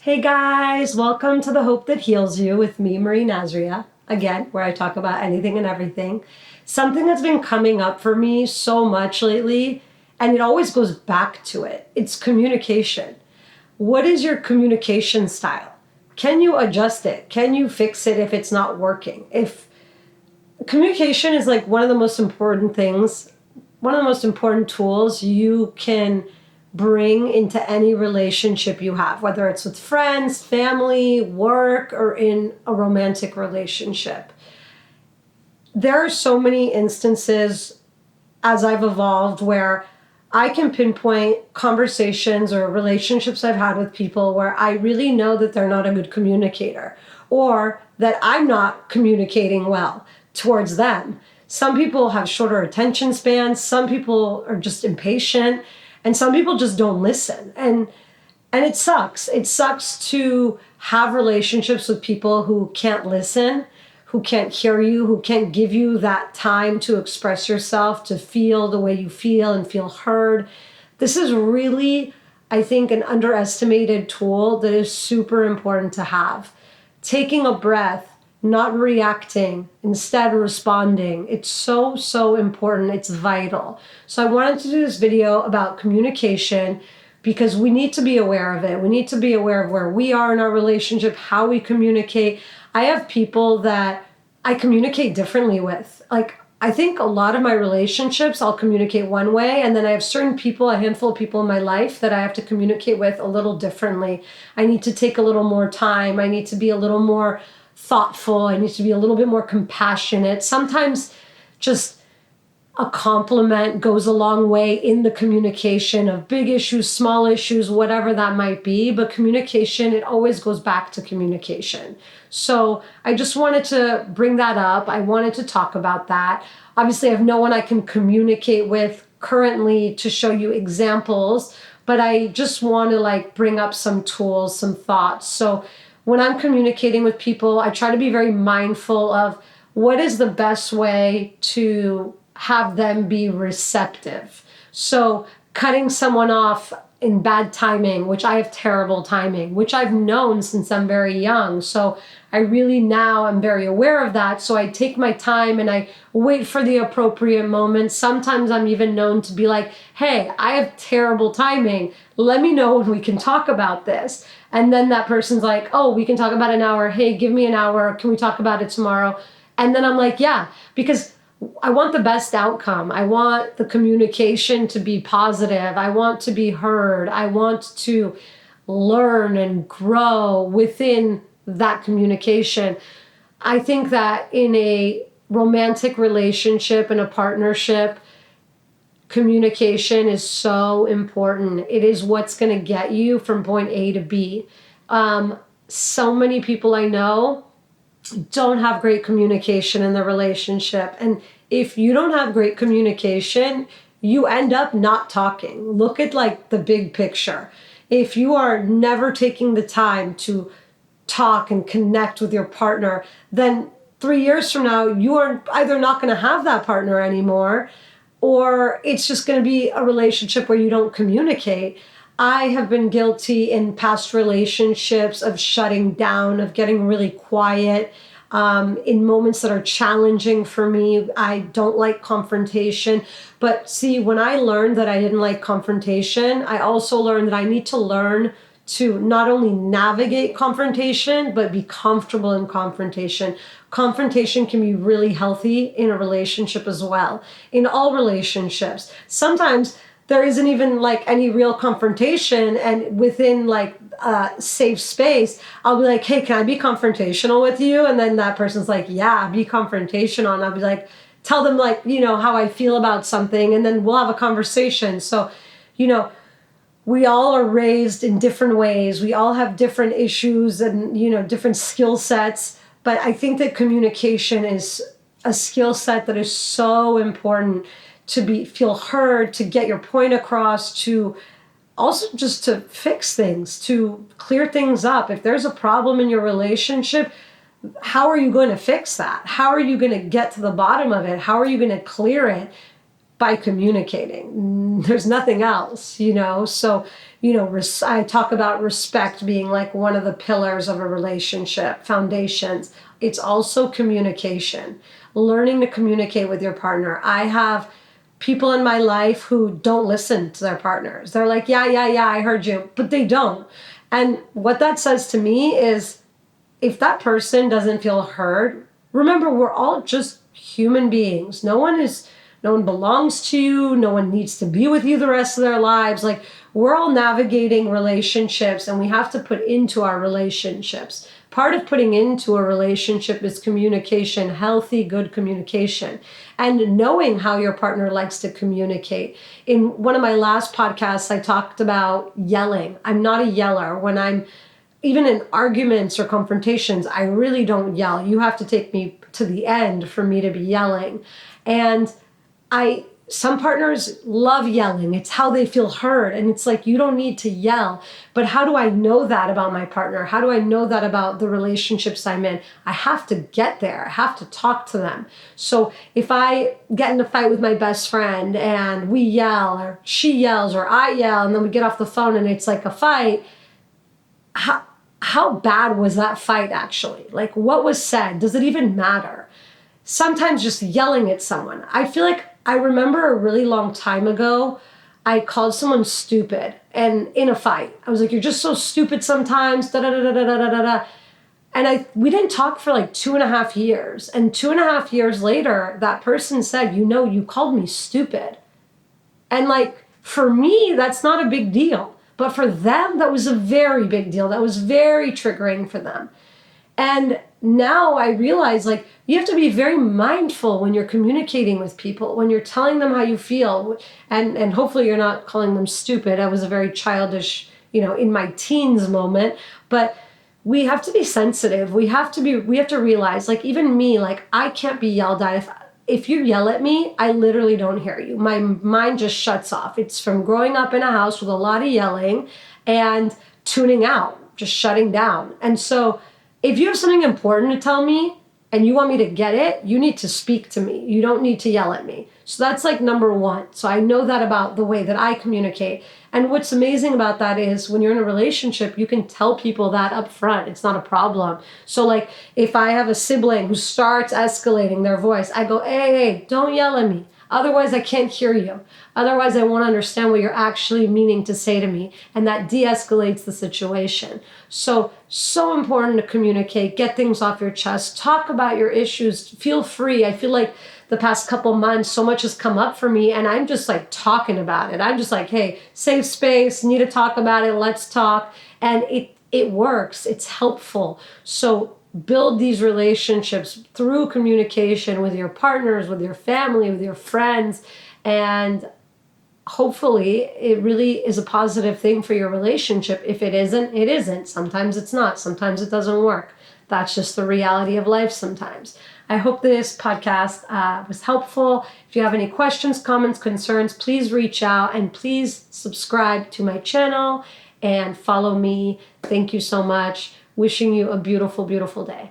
Hey guys, welcome to The Hope That Heals You with me, Marie Nazria, again, where I talk about anything and everything. Something that's been coming up for me so much lately, and it always goes back to it, it's communication. What is your communication style? Can you adjust it? Can you fix it if it's not working? If communication is like one of the most important things, one of the most important tools you can bring into any relationship you have, whether it's with friends, family, work, or in a romantic relationship. There are so many instances as I've evolved where I can pinpoint conversations or relationships I've had with people where I really know that they're not a good communicator or that I'm not communicating well towards them. Some people have shorter attention spans, some people are just impatient, and some people just don't listen. And it sucks. It sucks to have relationships with people who can't listen, who can't hear you, who can't give you that time to express yourself, to feel the way you feel and feel heard. This is really, I think, an underestimated tool that is super important to have. Taking a breath, not reacting, instead responding. It's so, so important. It's vital. So I wanted to do this video about communication because we need to be aware of it. We need to be aware of where we are in our relationship, how we communicate. I have people that I communicate differently with. Like, I think a lot of my relationships, I'll communicate one way, and then I have certain people, a handful of people in my life that I have to communicate with a little differently. I need to take a little more time. I need to be a little more thoughtful. I need to be a little bit more compassionate. Sometimes just a compliment goes a long way in the communication of big issues, small issues, whatever that might be. But communication, it always goes back to communication. So I just wanted to bring that up. I wanted to talk about that. Obviously, I have no one I can communicate with currently to show you examples, but I just want to bring up some tools, some thoughts. So when I'm communicating with people, I try to be very mindful of what is the best way to have them be receptive. So cutting someone off in bad timing, which I have terrible timing, which I've known since I'm very young. So I really now am very aware of that. So I take my time and I wait for the appropriate moment. Sometimes I'm even known to be like, hey, I have terrible timing. Let me know when we can talk about this. And then that person's like, oh, we can talk about an hour. Hey, give me an hour. Can we talk about it tomorrow? And then I'm like, yeah, because I want the best outcome. I want the communication to be positive. I want to be heard. I want to learn and grow within that communication. I think that in a romantic relationship and a partnership, communication is so important. It is what's going to get you from point A to B. So many people I know don't have great communication in the relationship. And if you don't have great communication, you end up not talking. Look at the big picture. If you are never taking the time to talk and connect with your partner, then 3 years from now, you are either not going to have that partner anymore, or it's just going to be a relationship where you don't communicate. I have been guilty in past relationships of shutting down, of getting really quiet. In moments that are challenging for me, I don't like confrontation. But see, when I learned that I didn't like confrontation, I also learned that I need to learn to not only navigate confrontation, but be comfortable in confrontation. Confrontation can be really healthy in a relationship as well. In all relationships. Sometimes there isn't even any real confrontation, and within safe space, I'll be like, hey, can I be confrontational with you? And then that person's like, yeah, be confrontational. And I'll be like, tell them how I feel about something, and then we'll have a conversation. So, we all are raised in different ways. We all have different issues and, different skill sets. But I think that communication is a skill set that is so important to feel heard, to get your point across, to also just to fix things, to clear things up. If there's a problem in your relationship, how are you going to fix that? How are you going to get to the bottom of it? How are you going to clear it? By communicating. There's nothing else, So I talk about respect being like one of the pillars of a relationship, foundations. It's also communication, learning to communicate with your partner. I have people in my life who don't listen to their partners. They're like, yeah, I heard you, but they don't. And what that says to me is, if that person doesn't feel heard, remember, we're all just human beings. No one belongs to you. No one needs to be with you the rest of their lives. Like, we're all navigating relationships, and we have to put into our relationships. Part of putting into a relationship is communication, healthy, good communication, and knowing how your partner likes to communicate. In one of my last podcasts, I talked about yelling. I'm not a yeller. When I'm even in arguments or confrontations, I really don't yell. You have to take me to the end for me to be yelling. And some partners love yelling. It's how they feel heard. And it's like, you don't need to yell. But how do I know that about my partner? How do I know that about the relationships I'm in? I have to get there. I have to talk to them. So if I get in a fight with my best friend and we yell, or she yells, or I yell, and then we get off the phone and it's like a fight, how bad was that fight actually? Like, what was said? Does it even matter? Sometimes just yelling at someone. I feel like I remember a really long time ago, I called someone stupid, and in a fight. I was like, you're just so stupid sometimes, da da da da da da da da. And we didn't talk for like 2.5 years. And 2.5 years later, that person said, you called me stupid. And like, for me, that's not a big deal. But for them, that was a very big deal. That was very triggering for them. And now I realize, like, you have to be very mindful when you're communicating with people, when you're telling them how you feel. And hopefully you're not calling them stupid. I was a very childish, in my teens moment. But we have to be sensitive. We have to realize, like, even me, like, I can't be yelled at. If you yell at me, I literally don't hear you. My mind just shuts off. It's from growing up in a house with a lot of yelling and tuning out, just shutting down. And so if you have something important to tell me and you want me to get it, you need to speak to me. You don't need to yell at me. So that's like number one. So I know that about the way that I communicate. And what's amazing about that is when you're in a relationship, you can tell people that up front. It's not a problem. So like, if I have a sibling who starts escalating their voice, I go, hey, don't yell at me. Otherwise, I can't hear you. Otherwise, I won't understand what you're actually meaning to say to me. And that de-escalates the situation. So important to communicate, get things off your chest, talk about your issues, feel free. I feel like the past couple months, so much has come up for me, and I'm just like talking about it. I'm just like, hey, safe space, need to talk about it, let's talk. And it works, it's helpful. So build these relationships through communication with your partners, with your family, with your friends, and hopefully it really is a positive thing for your relationship. If it isn't, it isn't. Sometimes it's not. Sometimes it doesn't work. That's just the reality of life sometimes. I hope this podcast was helpful. If you have any questions, comments, concerns, please reach out, and please subscribe to my channel and follow me. Thank you so much. Wishing you a beautiful, beautiful day.